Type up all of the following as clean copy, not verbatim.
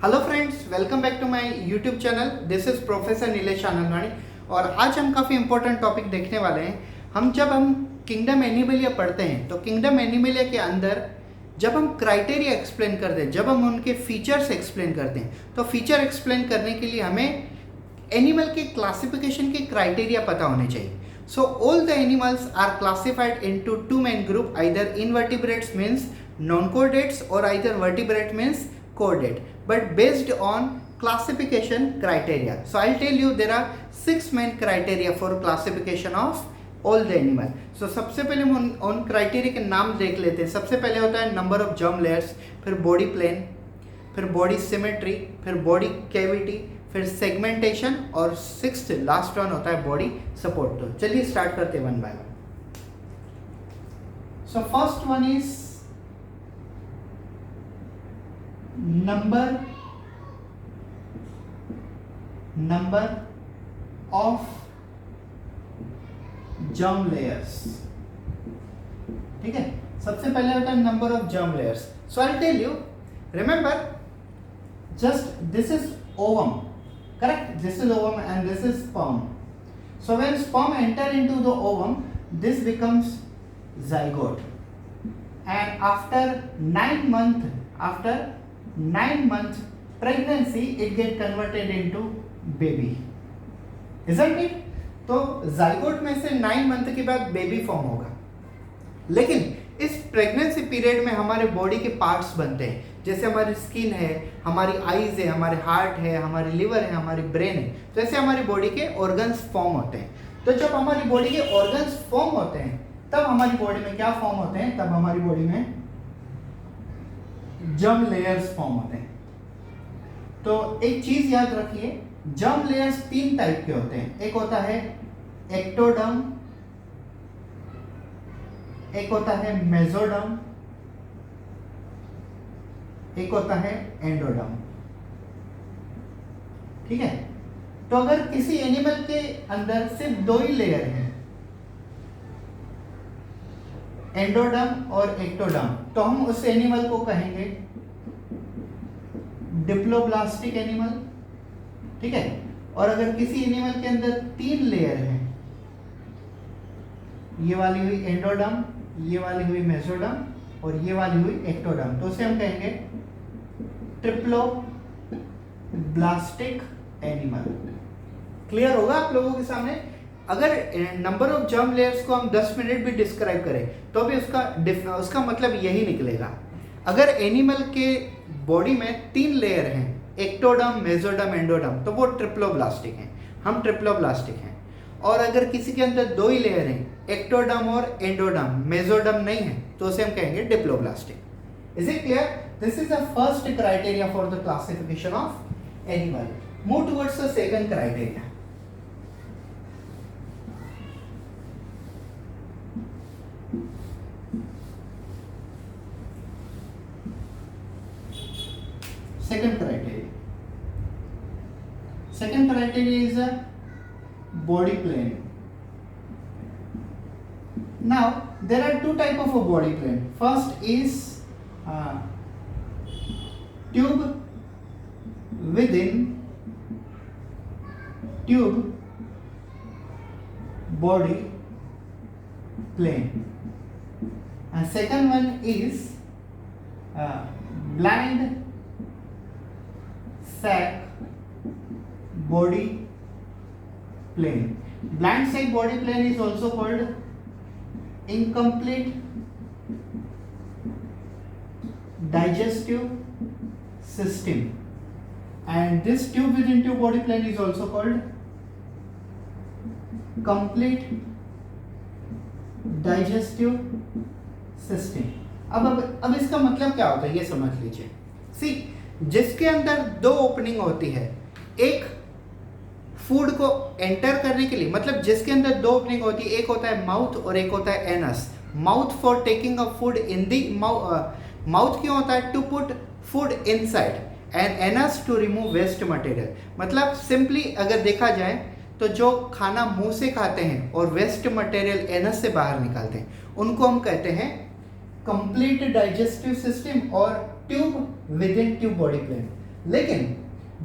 Hello friends, welcome back to my YouTube channel. This is professor Nilesh Anandwani और आज हम काफ़ी इंपॉर्टेंट टॉपिक देखने वाले हैं। जब हम किंगडम एनिमलिया पढ़ते हैं तो किंगडम एनिमलिया के अंदर जब हम क्राइटेरिया एक्सप्लेन करते हैं, जब हम उनके फीचर्स एक्सप्लेन करते हैं, तो फीचर एक्सप्लेन करने के लिए हमें एनिमल के क्लासिफिकेशन के क्राइटेरिया पता होने चाहिए। So all the animals are classified into two main group, either invertebrates means non-chordates or either vertebrate means chordate, but based on classification criteria. So I'll tell you there are 6 main criteria for classification of all the animal. So सबसे पहले हम उन criteria के नाम देख लेते हैं। सबसे पहले होता है नंबर ऑफ जर्म लेयर्स, फिर बॉडी प्लेन, फिर बॉडी सिमेट्री, फिर बॉडी कैविटी, फिर सेगमेंटेशन और सिक्स्थ लास्ट वन होता है बॉडी सपोर्ट। तो चलिए स्टार्ट करते हैं one by one. So first one is number of germ layers. ठीक है, सबसे पहले होता है number of germ layers. So I tell you, remember just this is ovum, correct? This is ovum and this is sperm. So when sperm enter into the ovum, this becomes zygote, and after 9 months pregnancy it get converted into baby, isn't it? तो zygote में से 9 month के बाद baby form होगा। लेकिन इस pregnancy period में हमारे बॉडी के पार्ट्स बनते हैं, जैसे हमारी स्किन है, हमारी आईज है, हमारे हार्ट है, हमारी लिवर है, हमारी ब्रेन है। तो ऐसे हमारी बॉडी के ऑर्गन्स फॉर्म होते हैं। तो जब हमारी बॉडी के ऑर्गन्स फॉर्म होते हैं तब हमारी बॉडी में क्या फॉर्म होते हैं? तब हमारी बॉडी में जर्म लेयर्स फॉर्म होते हैं। तो एक चीज याद रखिए, जर्म लेयर्स 3 टाइप के होते हैं। एक होता है एक्टोडर्म, एक होता है मेसोडर्म, एक होता है एंडोडर्म। ठीक है, तो अगर किसी एनिमल के अंदर सिर्फ 2 ही लेयर हैं, एंडोडर्म और एक्टोडर्म, तो हम उस एनिमल को कहेंगे डिप्लोब्लास्टिक एनिमल। ठीक है, और अगर किसी एनिमल के अंदर 3 लेयर हैं, ये वाली हुई एंडोडर्म, ये वाली हुई मेसोडर्म और ये वाली हुई एक्टोडर्म, तो उसे हम कहेंगे ट्रिप्लोब्लास्टिक एनिमल। क्लियर होगा आप लोगों के सामने? अगर नंबर ऑफ जर्म लेयर्स को हम 10 मिनट भी डिस्क्राइब करें तो भी उसका मतलब यही निकलेगा। अगर एनिमल के बॉडी में 3 लेयर हैं, एक्टोडर्म, मेसोडर्म, एंडोडर्म, तो वो ट्रिप्लोब्लास्टिक हैं, हम ट्रिप्लोब्लास्टिक हैं। और अगर किसी के अंदर 2 ही लेयर हैं, एक्टोडर्म और एंडोडर्म, मेसोडर्म नहीं है, तो उसे हम कहेंगे diploblastic. Is it clear? This is the first criteria for the classification of animal. Move towards the second criteria. Second criteria is a body plane. Now there are 2 type of a body plane. First is tube within tube body plane, and second one is blind sac body plane. Blind sac body plane is also called incomplete digestive system, and this tube within tube body plane is also called complete digestive system. अब इसका मतलब क्या होता है ये समझ लीजिए। सी, जिसके अंदर 2 ओपनिंग होती है, एक फूड को एंटर करने के लिए, मतलब जिसके अंदर 2 ओपनिंग होती है, एक होता है माउथ और एक होता है anus. Mouth for taking a food in the mouth क्यों होता है? To put food inside, and anus to remove waste material. मतलब सिंपली अगर देखा जाए तो जो खाना मुंह से खाते हैं और वेस्ट मटेरियल एनस से बाहर निकालते हैं, उनको हम कहते हैं कंप्लीट डाइजेस्टिव सिस्टम और tube within tube body plane. लेकिन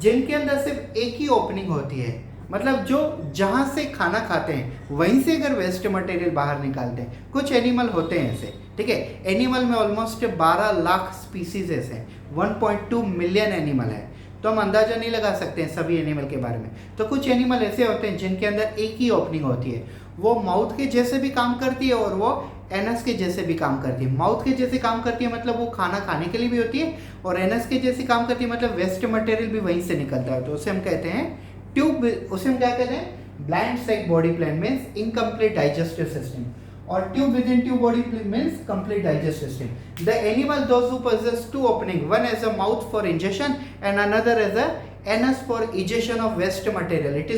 जिनके अंदर सिर्फ एक ही ओपनिंग होती है, मतलब जो जहाँ से खाना खाते हैं वहीं से अगर वेस्ट मटेरियल बाहर निकालते हैं, कुछ एनिमल होते हैं ऐसे, ठीक है। एनिमल में ऑलमोस्ट 12 लाख स्पीसीज ऐसे हैं, 1.2 मिलियन एनिमल है, तो हम अंदाजा नहीं लगा सकते हैं सभी एनिमल के बारे में। तो कुछ एनिमल ऐसे होते हैं जिनके अंदर एक ही ओपनिंग होती है, वो माउथ के जैसे भी काम करती है और वो एनस के जैसे भी काम करती है। माउथ के जैसे काम करती है मतलब वो खाना खाने के लिए भी होती है, और एनस के जैसे काम करती है मतलब वेस्ट मटेरियल भी वहीं से निकलता है, तो उसे हम कहते हैं ट्यूब। उसे हम क्या कहते हैं? Blind sac body plan means incomplete digestive system, और tube within tube body means complete digestive system. The animal those who possess two opening, one as a mouth for ingestion and another as a anus for ejection of waste material. It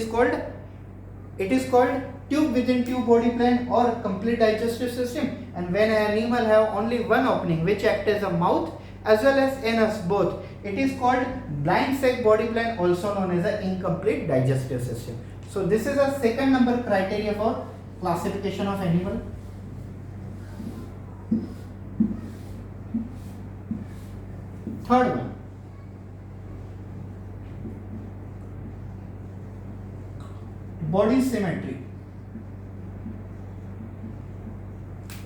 is called tube within tube body plan or complete digestive system. And when an animal have only one opening which act as a mouth as well as anus both, it is called blind sac body plan, also known as a incomplete digestive system. So this is a second number criteria for classification of animal. Third one, body symmetry.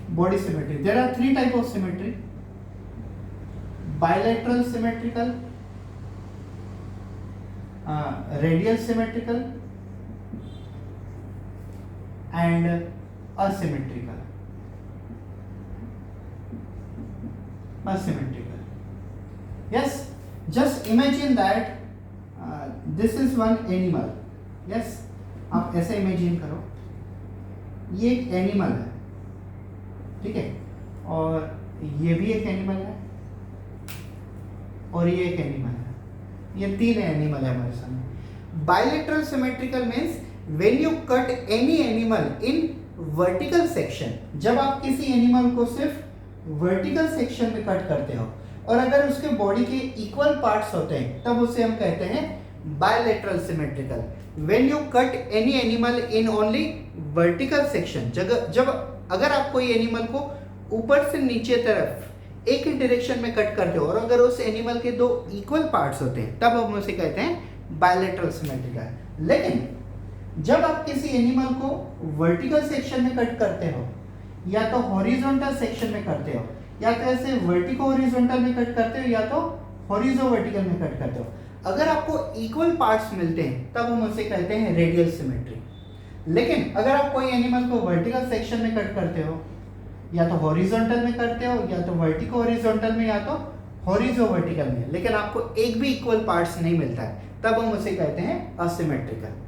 Body symmetry. There are three types of symmetry: bilateral symmetrical, radial symmetrical, and asymmetrical. Yes, just imagine that this is one animal. Yes, आप ऐसे imagine करो, ये एक animal है, ठीक है, और ये भी एक एनिमल है, और ये एक एनिमल है, ये तीन एनिमल है हमारे सामने। Bilateral symmetrical means when you cut any animal in vertical section, जब आप किसी एनिमल को सिर्फ वर्टिकल सेक्शन में कट करते हो और अगर उसके बॉडी के इक्वल पार्ट्स होते हैं तब उसे हम कहते हैं bilateral symmetrical. When you cut any animal in only vertical section, जब अगर आप कोई एनिमल को ऊपर से नीचे तरफ एक ही डायरेक्शन में कट करते हो और अगर उस एनिमल के दो इक्वल पार्ट्स होते हैं तब हम उसे कहते हैं बायलेटरल सिमेट्रिकल। लेकिन जब आप किसी एनिमल को वर्टिकल सेक्शन में कट करते हो या तो हॉरिजॉन्टल सेक्शन में करते हो या तो ऐसे वर्टिको हॉरिजॉन्टल में कट करते हो या तो हॉरिजो वर्टिकल में कट करते हो, अगर आपको इक्वल पार्ट्स मिलते हैं तब हम उसे कहते हैं रेडियल सिमेट्री। लेकिन अगर आप कोई एनिमल को वर्टिकल सेक्शन में कट करते हो या तो हॉरिजॉन्टल में करते हो या तो वर्टिको हॉरिजॉन्टल में या तो हॉरिजो वर्टिकल में, लेकिन आपको एक भी इक्वल पार्ट्स नहीं मिलता है तब हम उसे कहते हैं asymmetrical.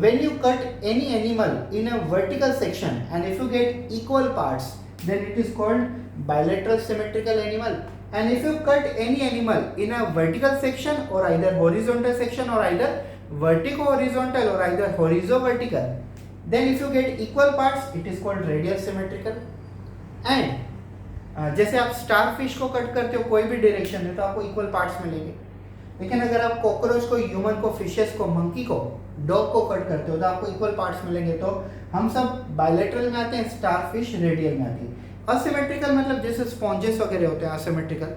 When you cut any animal in a vertical section and if you get equal parts, then it is called bilateral symmetrical animal. And if you cut any animal in a vertical section or either horizontal section or either vertico horizontal or either horizo vertical, then if you get equal parts, it is called radial symmetrical. And जैसे आप star fish को cut करते हो कोई भी direction में तो आपको इक्वल पार्ट्स मिलेंगे, लेकिन अगर आप कॉकरोच को, ह्यूमन को, फिशेस को, मंकी को, डॉग को कट करते हो तो आपको इक्वल पार्ट्स मिलेंगे। तो हम सब बायलेटरल में आते हैं, स्टार फिश रेडियल में आती है। असिमेट्रिकल मतलब जैसे स्पॉन्जेस वगैरह होते हैं असिमेट्रिकल,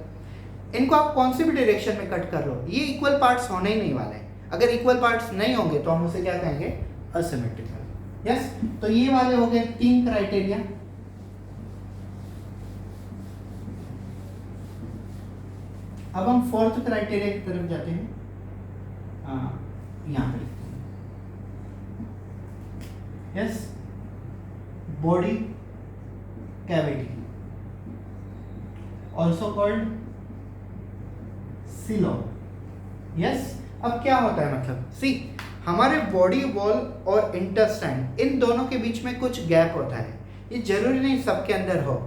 इनको आप कौन सी भी डायरेक्शन में कट कर लो ये इक्वल पार्ट्स होने ही नहीं वाले हैं। अगर इक्वल पार्ट्स नहीं होंगे तो हम उसे क्या कहेंगे? असिमेट्रिकल। यस, तो ये वाले हो गए तीन क्राइटेरिया। अब हम फोर्थ क्राइटेरिया की तरफ जाते हैं। यहाँ पे yes, body cavity also called coelom. Yes, अब क्या होता है मतलब सी, हमारे बॉडी वॉल और इंटेस्टाइन इन दोनों के बीच में कुछ गैप होता है। ये जरूरी नहीं सबके अंदर हो।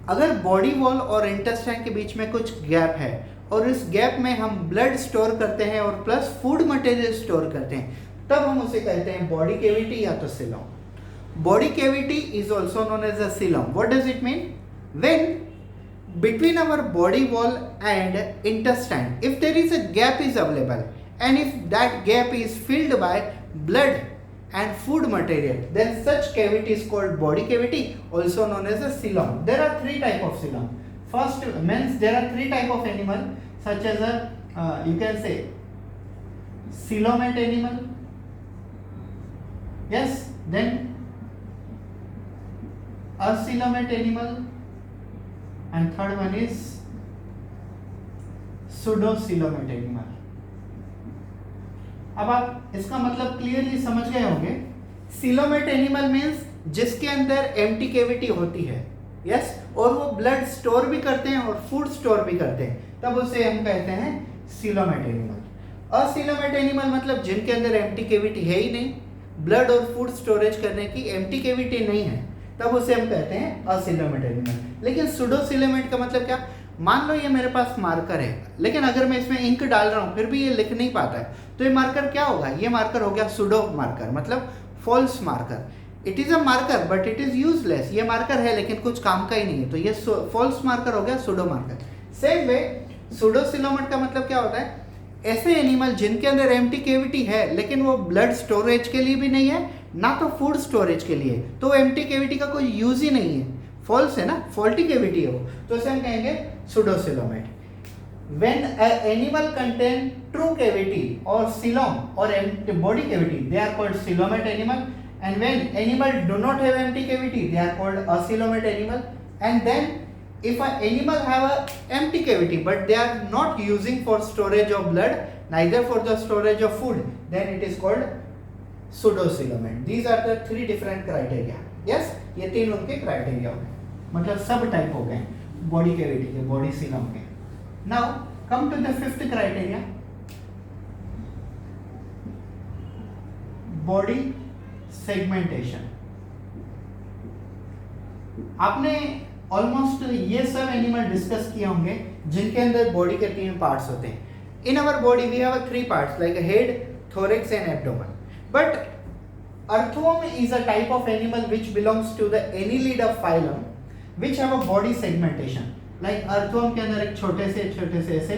अगर बॉडी वॉल और इंटेस्टाइन के बीच में कुछ गैप है और इस गैप में हम ब्लड स्टोर करते हैं और प्लस फूड मटेरियल स्टोर करते हैं तब हम उसे कहते हैं बॉडी कैविटी या तो coelom. Body cavity is also known as a coelom. What does it mean? When between our body wall and intestine, if there is a gap is available and if that gap is filled by blood and food material, then such cavity is called body cavity, also known as a coelom. There are three type of coelom. First means there are three type of animal. such as you can say coelomate animal, yes, then acoelomate animal, and third one is pseudocoelomate animal. अब आप इसका मतलब clearly समझ गए होंगे। Coelomate animal means जिसके अंदर empty cavity होती है, यस, और वो ब्लड स्टोर भी करते हैं और फूड स्टोर भी करते हैं, तब उसे हम कहते हैं सीलोमेट एनिमल। असीलोमेट एनिमल मतलब जिनके अंदर एम्प्टी कैविटी है ही नहीं, ब्लड और फूड स्टोरेज करने की एम्प्टी कैविटी नहीं है, तब उसे हम कहते हैं असीलोमेट एनिमल। लेकिन सुडोसीलोमेट का मतलब क्या? मान लो ये मेरे पास मार्कर है, लेकिन अगर मैं इसमें इंक डाल रहा हूँ फिर भी ये लिख नहीं पाता है, तो ये मार्कर क्या होगा? ये मार्कर हो गया सुडो मार्कर, मतलब false marker. It is a marker but it is useless. ये मार्कर है लेकिन कुछ काम का ही नहीं है, तो ये फॉल्स मार्कर हो गया सुडो मार्कर। सेम वे सुडोसीलोमेट का मतलब क्या होता है? ऐसे एनिमल जिनके अंदर एम्प्टी कैविटी है लेकिन वो ब्लड स्टोरेज के लिए भी नहीं है, ना तो फूड स्टोरेज के लिए, तो एम्प्टी कैविटी का कोई यूज ही नहीं है, फॉल्स है ना, फॉल्टी कैविटी है वो, तो इसे हम कहेंगे सुडोसीलोमेट। When an animal contain true cavity or coelom or empty body cavity, they are called coelomate animal. And when animal do not have empty cavity, they are called acoelomate animal. And then if an animal have a empty cavity but they are not using for storage of blood, neither for the storage of food, then it is called pseudocoelomate. These are the three different criteria. Yes, ये तीन उनके criteria हो गए, मतलब सब type हो गए body cavity के, बॉडी सीलम के। Now come to the fifth criteria, body segmentation. आपने ऑलमोस्ट ये सब एनिमल डिस्कस किए होंगे जिनके अंदर बॉडी के तीन पार्ट्स होते हैं। In our body we have three parts like head, thorax and abdomen, but earthworm is a type of animal which belongs to the Annelida phylum which have a body segmentation. Like earthworm के अंदर एक छोटे से ऐसे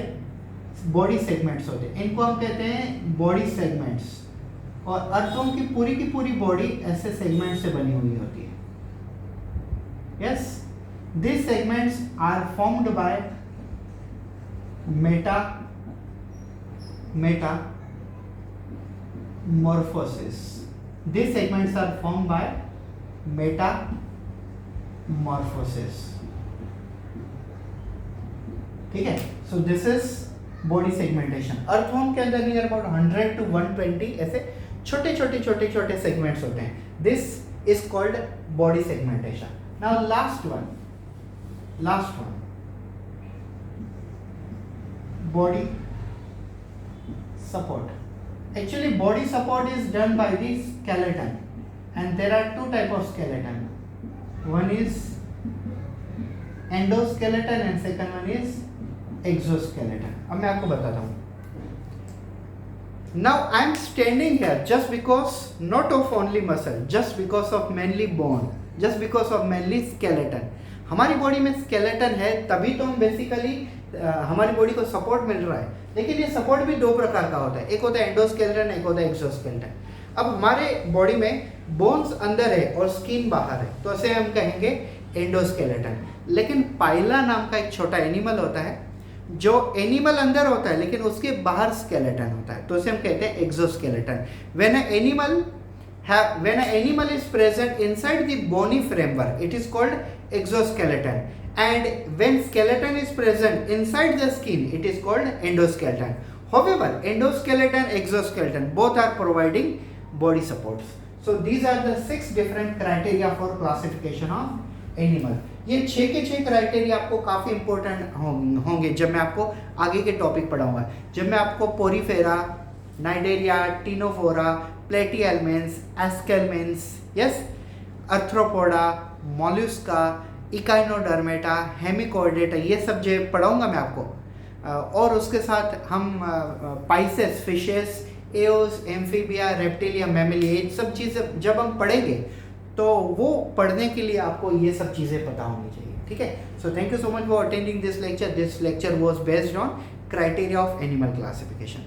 body segments होते हैं, इनको हम कहते हैं बॉडी सेगमेंट्स। और अर्थवर्म की पूरी बॉडी ऐसे सेगमेंट से बनी हुई होती है। Yes, this segments are formed by metamorphosis. This segments are formed by metamorphosis. ठीक है, so this is body segmentation. Earthworm के अंदर नियर अबाउट 100 to 120 ऐसे छोटे सेगमेंट्स होते हैं। This is called body segmentation. Now last one, body support. Actually body support is done by the skeleton and there are two type of skeleton, one is endoskeleton and second one is exoskeleton. अब मैं आपको बताता हूँ। Now I am standing here just because not of only muscle, just because of mainly bone, just because of mainly skeleton. हमारी body में skeleton है तभी तो हम बेसिकली हमारी बॉडी को सपोर्ट मिल रहा है, लेकिन ये सपोर्ट भी दो प्रकार का होता है, एक होता है एंडोस्केलेटन, एक होता है एक्सोस्केलेटन। अब हमारे बॉडी में बोन्स अंदर है और स्किन बाहर है, तो इसे हम कहेंगे एंडोस्केलेटन। लेकिन पाइला नाम का एक छोटा एनिमल होता है, जो एनिमल अंदर होता है लेकिन उसके बाहर स्केलेटन होता है, तो उसे हम कहते हैं exoskeleton. When a animal is present inside the bony framework, it is called exoskeleton, and when skeleton is present inside the skin, it is called endoskeleton. However, endoskeleton, exoskeleton, both are providing body supports. So these are the 6 different criteria for classification of animal. ये 6 के 6 criteria आपको काफ़ी important होंगे जब मैं आपको आगे के टॉपिक पढ़ाऊंगा, जब मैं आपको Porifera, Cnidaria, Ctenophora, Platyhelminthes, Aschelminthes, yes, Arthropoda, Mollusca, Echinodermata, Hemichordata, ये सब जो पढ़ाऊंगा मैं आपको, और उसके साथ हम Pisces, fishes, Eos, amphibia, reptilia, मैमलिया, ये सब चीज़ें जब हम पढ़ेंगे तो वो पढ़ने के लिए आपको ये सब चीज़ें पता होनी चाहिए। ठीक है, so thank you so much for attending this lecture. This lecture was based on criteria of animal classification.